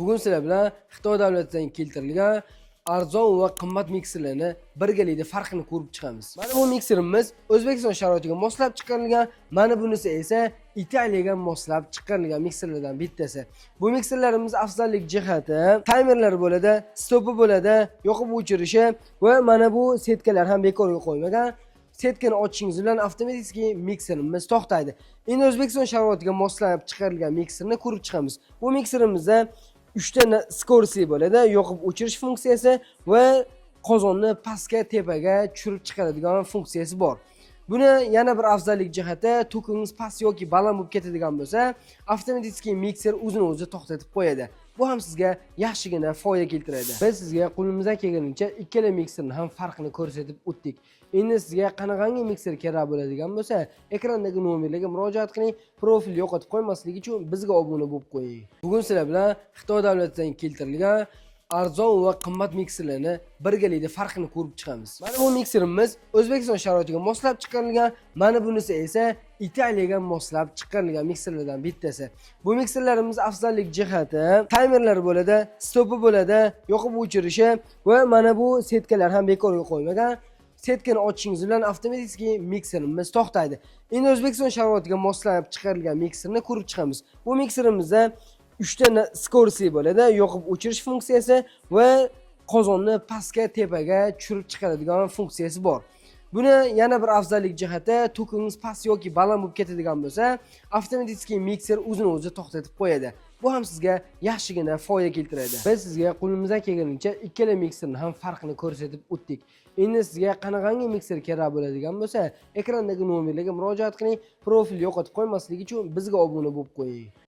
Bugun sizlar bilan Xitoy davlatidan keltirilgan arzon va qimmat mikserlarni birgalikda farqini ko'rib chiqamiz. Mana bu mikserimiz O'zbekiston sharoitiga moslab chiqarilgan, mana bunisi esa Italiyaga moslab chiqarilgan mikserlardan bittasi. Bu mikserlarimiz afzallik jihati taymerlar bo'ladi, stopi bo'ladi, yoqib o'chirishi va mana bu setkalar ham bekorga qo'ymagan. Setkani ochishingiz bilan avtomatik mikserimiz to'xtaydi. Endi O'zbekiston sharoitiga moslab chiqarilgan mikserni ko'rib chiqamiz. Bu mikserimizda 3 ta skorosti bo'ladi, yoqib o'chirish funksiyasi va qozonni pastga tepaga tushirib chiqaradigan funksiyasi bor. Buni yana bir afzallik jihati to'kingiz past yoki baland bo'lib ketadigan bo'lsa, avtomatik mikser o'zini o'zi to'xtatib qo'yadi. Bu ham sizga yaxshigina foyda keltiradi. Biz sizga qo'limizdan kelganicha ikkala mikserning ham farqini ko'rsatib o'tdik. Endi sizga qanaqangi mikser kerak bo'ladigan bo'lsa, ekrandagi nomerlarga murojaat qiling. Profil yo'qotib qo'ymaslik uchun bizga obuna bo'lib qo'ying. Bugun sizlar bilan Xitoy davlatidan keltirilgan arzon va qimmat mikserlarni birgalikda farqini ko'rib chiqamiz. Mana bu mikserimiz O'zbekiston sharoitiga moslab chiqarilgan, mana bunisi esa Italiyaga moslab chiqarilgan mikserlardan bittasi. Bu mikserlarimiz afzallik jihati taymerlar bo'ladi, stopi bo'ladi, yoqib o'chirishi va mana bu setkalar ham bekorga qo'ymagan. Setkani ochishingiz bilan avtomatik mikserimiz to'xtaydi. Endi O'zbekiston sharoitiga moslab chiqarilgan mikserni ko'rib chiqamiz. Bu mikserimizda 3 ta skorosti bo'ladi, yoqib o'chirish funksiyasi va qozonni pastga tepaga tushirib chiqaradigan funksiyasi bor. Buni yana bir afzallik jihati to'kingiz past yoki baland bo'lib ketadigan bo'lsa, avtomatik mikser o'zini o'zi to'xtatib qo'yadi. Bu ham sizga yaxshigina foyda keltiradi. Biz sizga qo'limizdan kelganicha ikkala mikserning ham farqini ko'rsatib o'tdik. Endi sizga qanaqangi mikser kerak bo'ladigan bo'lsa, ekrandagi nomerlarga murojaat qiling. Profil yo'qotib qo'ymaslik uchun bizga obuna bo'lib qo'ying.